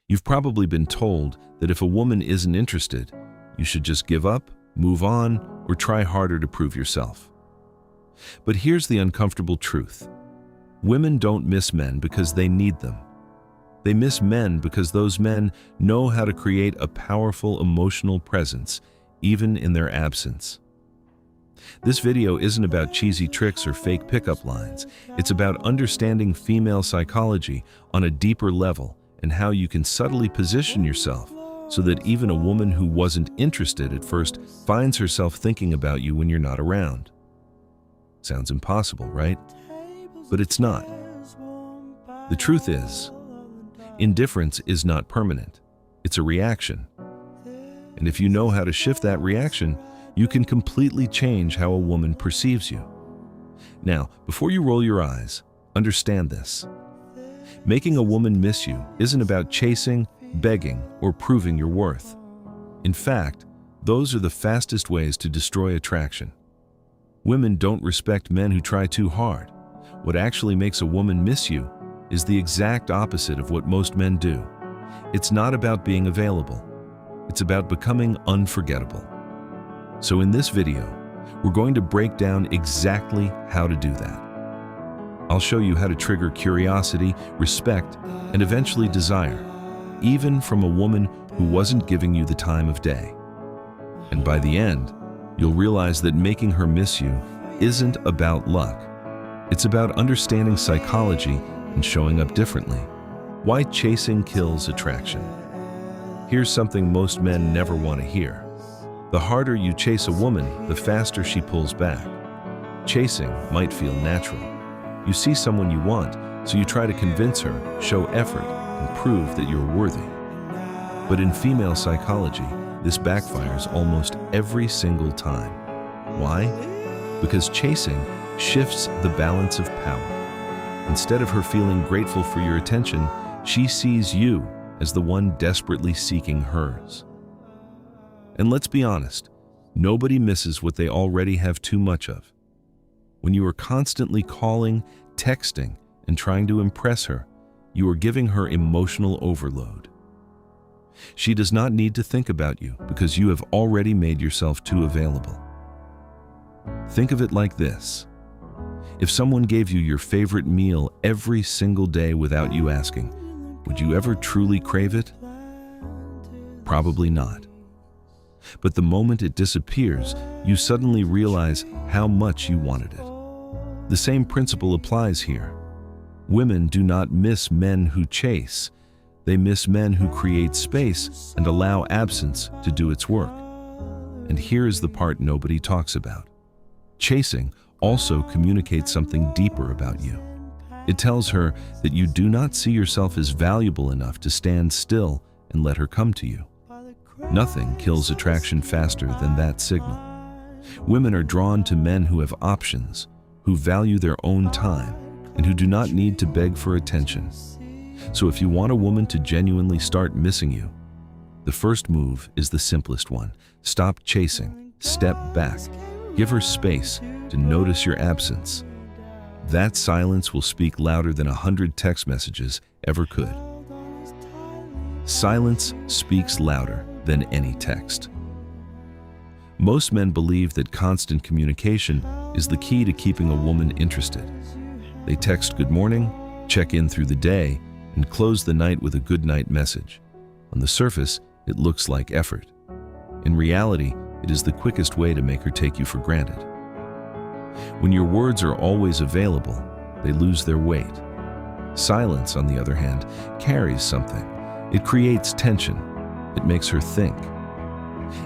You've probably been told that if a woman isn't interested, you should just give up, move on, or try harder to prove yourself. But here's the uncomfortable truth. Women don't miss men because they need them. They miss men because those men know how to create a powerful emotional presence, even in their absence. This video isn't about cheesy tricks or fake pickup lines. It's about understanding female psychology on a deeper level and how you can subtly position yourself so that even a woman who wasn't interested at first finds herself thinking about you when you're not around. Sounds impossible, right? But it's not. The truth is, indifference is not permanent. It's a reaction. And if you know how to shift that reaction, you can completely change how a woman perceives you. Now, before you roll your eyes, understand this. Making a woman miss you isn't about chasing, begging, or proving your worth. In fact, those are the fastest ways to destroy attraction. Women don't respect men who try too hard. What actually makes a woman miss you is the exact opposite of what most men do. It's not about being available. It's about becoming unforgettable. So in this video, we're going to break down exactly how to do that. I'll show you how to trigger curiosity, respect, and eventually desire, even from a woman who wasn't giving you the time of day. And by the end, you'll realize that making her miss you isn't about luck. It's about understanding psychology and showing up differently. Why chasing kills attraction. Here's something most men never want to hear. The harder you chase a woman, the faster she pulls back. Chasing might feel natural. You see someone you want, so you try to convince her, show effort, and prove that you're worthy. But in female psychology, this backfires almost every single time. Why? Because chasing shifts the balance of power. Instead of her feeling grateful for your attention, she sees you as the one desperately seeking hers. And let's be honest, nobody misses what they already have too much of. When you are constantly calling, texting, and trying to impress her, you are giving her emotional overload. She does not need to think about you because you have already made yourself too available. Think of it like this. If someone gave you your favorite meal every single day without you asking, would you ever truly crave it? Probably not. But the moment it disappears, you suddenly realize how much you wanted it. The same principle applies here. Women do not miss men who chase. They miss men who create space and allow absence to do its work. And here is the part nobody talks about. Chasing also communicates something deeper about you. It tells her that you do not see yourself as valuable enough to stand still and let her come to you. Nothing kills attraction faster than that signal. Women are drawn to men who have options, who value their own time, and who do not need to beg for attention. So if you want a woman to genuinely start missing you, the first move is the simplest one. Stop chasing, step back, give her space to notice your absence. That silence will speak louder than 100 text messages ever could. Silence speaks louder than any text. Most men believe that constant communication is the key to keeping a woman interested. They text good morning, check in through the day, and close the night with a good night message. On the surface, it looks like effort. In reality, it is the quickest way to make her take you for granted. When your words are always available, they lose their weight. Silence, on the other hand, carries something. It creates tension. It makes her think.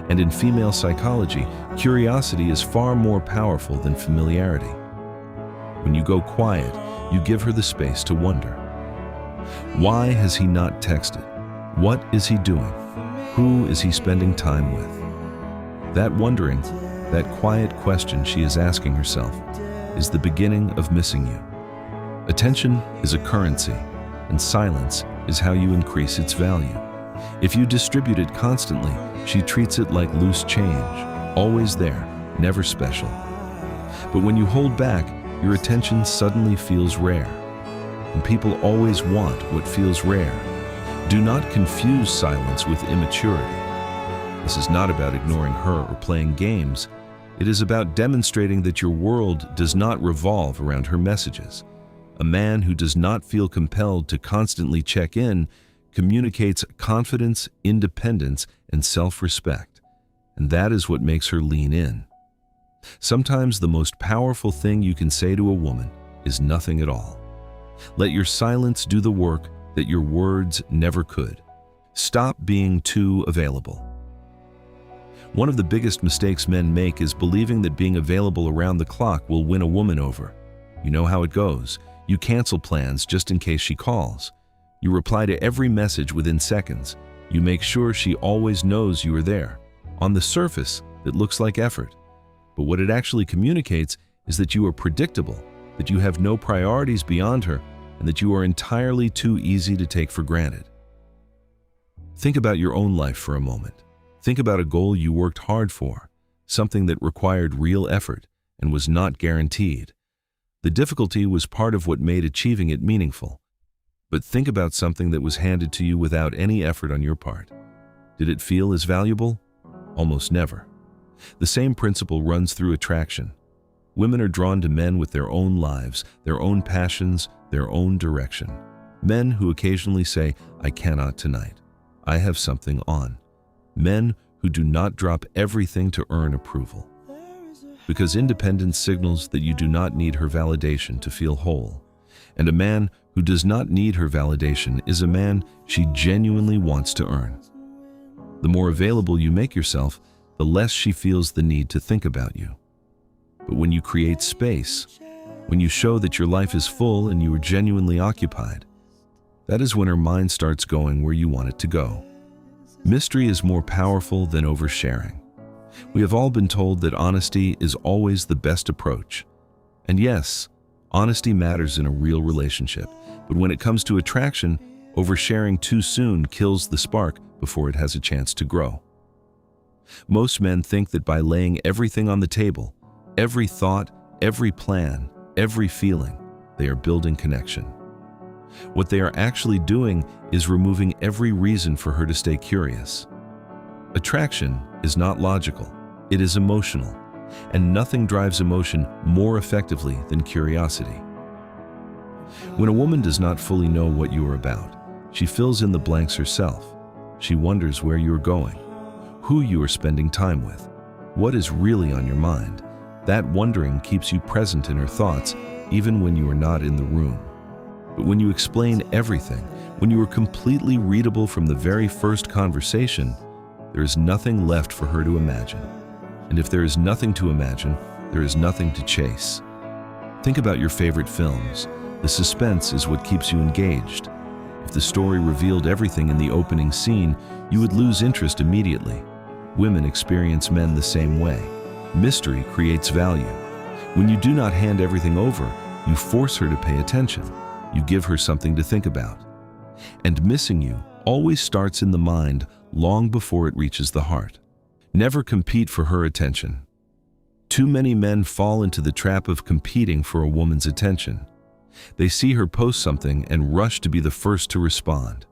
And in female psychology, curiosity is far more powerful than familiarity. When you go quiet, you give her the space to wonder. Why has he not texted? What is he doing? Who is he spending time with? That wondering, that quiet question she is asking herself, is the beginning of missing you. Attention is a currency, and silence is how you increase its value. If you distribute it constantly, she treats it like loose change, always there, never special. But when you hold back, your attention suddenly feels rare. And people always want what feels rare. Do not confuse silence with immaturity. This is not about ignoring her or playing games. It is about demonstrating that your world does not revolve around her messages. A man who does not feel compelled to constantly check in communicates confidence, independence, and self-respect. And that is what makes her lean in. Sometimes the most powerful thing you can say to a woman is nothing at all. Let your silence do the work that your words never could. Stop being too available. One of the biggest mistakes men make is believing that being available around the clock will win a woman over. You know how it goes. You cancel plans just in case she calls. You reply to every message within seconds. You make sure she always knows you are there. On the surface, it looks like effort. But what it actually communicates is that you are predictable, that you have no priorities beyond her, and that you are entirely too easy to take for granted. Think about your own life for a moment. Think about a goal you worked hard for, something that required real effort and was not guaranteed. The difficulty was part of what made achieving it meaningful. But think about something that was handed to you without any effort on your part. Did it feel as valuable? Almost never. The same principle runs through attraction. Women are drawn to men with their own lives, their own passions, their own direction. Men who occasionally say, "I cannot tonight. I have something on." Men who do not drop everything to earn approval. Because independence signals that you do not need her validation to feel whole. And a man who does not need her validation is a man she genuinely wants to earn. The more available you make yourself, the less she feels the need to think about you. But when you create space, when you show that your life is full and you are genuinely occupied, that is when her mind starts going where you want it to go. Mystery is more powerful than oversharing. We have all been told that honesty is always the best approach. And yes, honesty matters in a real relationship, but when it comes to attraction, oversharing too soon kills the spark before it has a chance to grow. Most men think that by laying everything on the table, every thought, every plan, every feeling, they are building connection. What they are actually doing is removing every reason for her to stay curious. Attraction is not logical, it is emotional, and nothing drives emotion more effectively than curiosity. When a woman does not fully know what you are about, she fills in the blanks herself. She wonders where you are going, who you are spending time with, what is really on your mind. That wondering keeps you present in her thoughts, even when you are not in the room. But when you explain everything, when you are completely readable from the very first conversation, there is nothing left for her to imagine. And if there is nothing to imagine, there is nothing to chase. Think about your favorite films. The suspense is what keeps you engaged. If the story revealed everything in the opening scene, you would lose interest immediately. Women experience men the same way. Mystery creates value. When you do not hand everything over, you force her to pay attention. You give her something to think about. And missing you always starts in the mind long before it reaches the heart. Never compete for her attention. Too many men fall into the trap of competing for a woman's attention. They see her post something and rush to be the first to respond.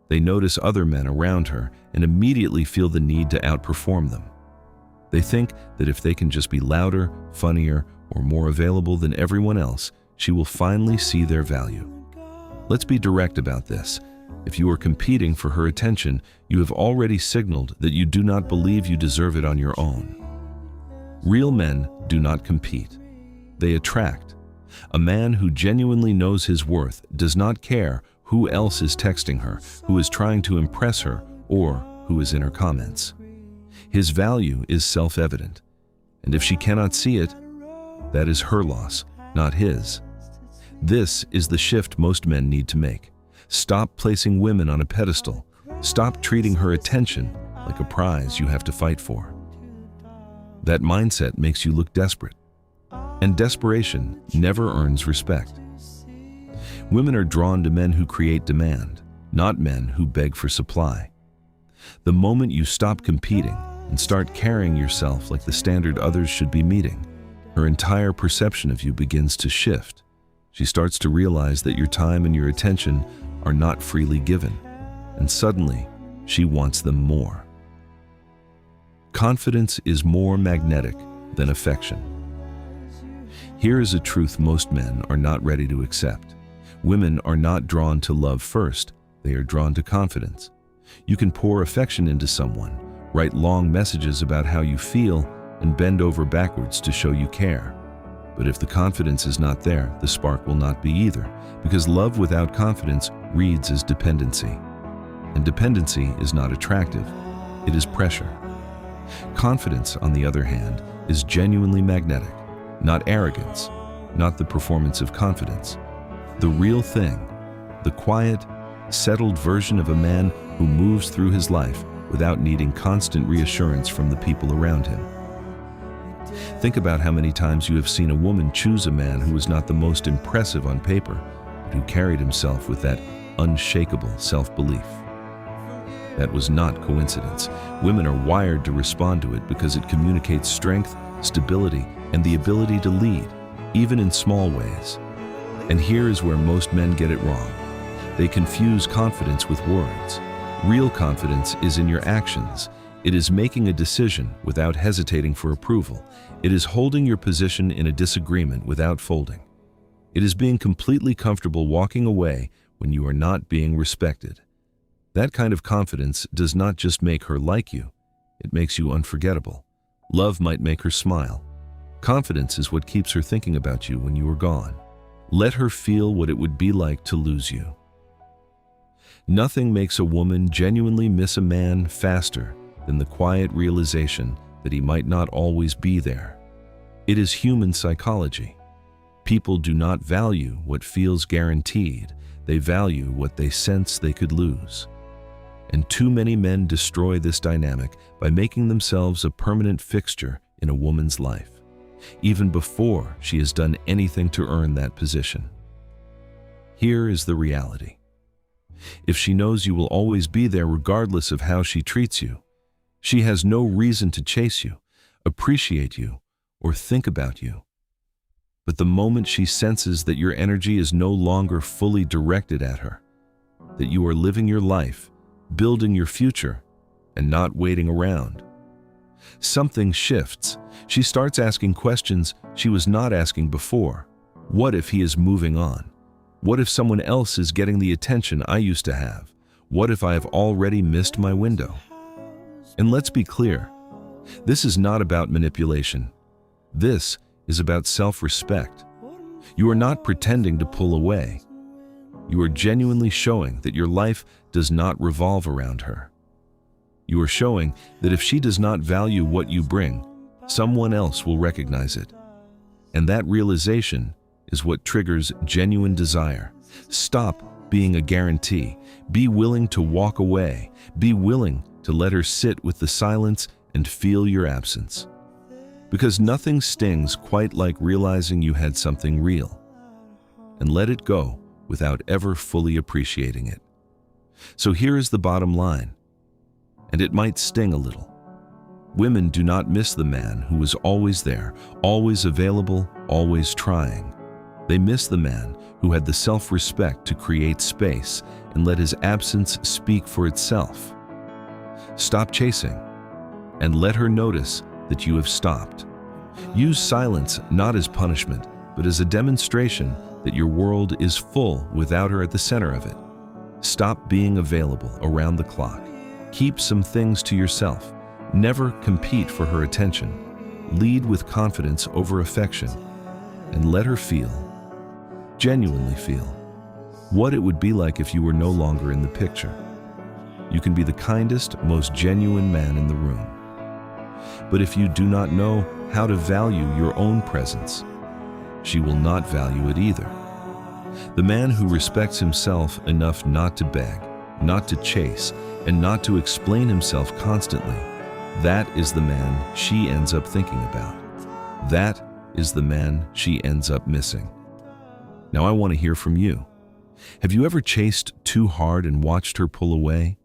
They notice other men around her and immediately feel the need to outperform them. They think that if they can just be louder, funnier, or more available than everyone else, she will finally see their value. Let's be direct about this. If you are competing for her attention, you have already signaled that you do not believe you deserve it on your own. Real men do not compete. They attract. A man who genuinely knows his worth does not care who else is texting her, who is trying to impress her, or who is in her comments. His value is self-evident, and if she cannot see it, that is her loss, not his. This is the shift most men need to make. Stop placing women on a pedestal. Stop treating her attention like a prize you have to fight for. That mindset makes you look desperate, and desperation never earns respect. Women are drawn to men who create demand, not men who beg for supply. The moment you stop competing and start carrying yourself like the standard others should be meeting, her entire perception of you begins to shift. She starts to realize that your time and your attention are not freely given. And and suddenly she wants them more. Confidence is more magnetic than affection. Here is a truth most men are not ready to accept. Women are not drawn to love first, they are drawn to confidence. You can pour affection into someone, write long messages about how you feel, and bend over backwards to show you care. But if the confidence is not there, the spark will not be either, because love without confidence reads as dependency. And dependency is not attractive, it is pressure. Confidence, on the other hand, is genuinely magnetic, not arrogance, not the performance of confidence. The real thing, the quiet, settled version of a man who moves through his life without needing constant reassurance from the people around him. Think about how many times you have seen a woman choose a man who was not the most impressive on paper, but who carried himself with that unshakable self-belief. That was not coincidence. Women are wired to respond to it because it communicates strength, stability, and the ability to lead, even in small ways. And here is where most men get it wrong. They confuse confidence with words. Real confidence is in your actions. It is making a decision without hesitating for approval. It is holding your position in a disagreement without folding. It is being completely comfortable walking away when you are not being respected. That kind of confidence does not just make her like you, it makes you unforgettable. Love might make her smile. Confidence is what keeps her thinking about you when you are gone. Let her feel what it would be like to lose you. Nothing makes a woman genuinely miss a man faster than the quiet realization that he might not always be there. It is human psychology. People do not value what feels guaranteed. They value what they sense they could lose. And too many men destroy this dynamic by making themselves a permanent fixture in a woman's life, even before she has done anything to earn that position. Here is the reality. If she knows you will always be there regardless of how she treats you, she has no reason to chase you, appreciate you, or think about you. But the moment she senses that your energy is no longer fully directed at her, that you are living your life, building your future, and not waiting around, something shifts. She starts asking questions she was not asking before. What if he is moving on? What if someone else is getting the attention I used to have? What if I have already missed my window? And let's be clear, this is not about manipulation. This is about self-respect. You are not pretending to pull away. You are genuinely showing that your life does not revolve around her. You are showing that if she does not value what you bring, someone else will recognize it. And that realization is what triggers genuine desire. Stop being a guarantee. Be willing to walk away. Be willing to let her sit with the silence and feel your absence. Because nothing stings quite like realizing you had something real, and let it go without ever fully appreciating it. So here is the bottom line, and it might sting a little. Women do not miss the man who was always there, always available, always trying. They miss the man who had the self-respect to create space and let his absence speak for itself. Stop chasing, and let her notice that you have stopped. Use silence not as punishment, but as a demonstration that your world is full without her at the center of it. Stop being available around the clock. Keep some things to yourself. Never compete for her attention. Lead with confidence over affection, and let her feel, genuinely feel, what it would be like if you were no longer in the picture. You can be the kindest, most genuine man in the room. But if you do not know how to value your own presence, she will not value it either. The man who respects himself enough not to beg, not to chase, and not to explain himself constantly, that is the man she ends up thinking about. That is the man she ends up missing. Now I want to hear from you. Have you ever chased too hard and watched her pull away?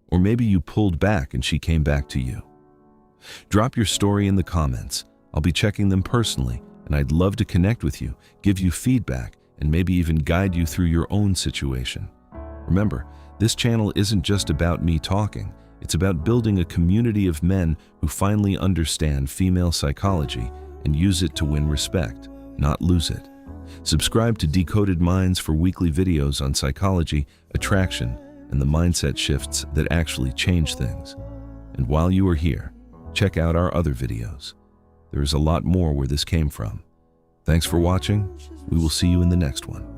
Or maybe you pulled back and she came back to you. Drop your story in the comments. I'll be checking them personally, and I'd love to connect with you, give you feedback, and maybe even guide you through your own situation. Remember, This channel isn't just about me talking. It's about building a community of men who finally understand female psychology and use it to win respect, not lose it. Subscribe to Decoded Minds for weekly videos on psychology, attraction, and the mindset shifts that actually change things. And while you are here, check out our other videos. There is a lot more where this came from. Thanks for watching. We will see you in the next one.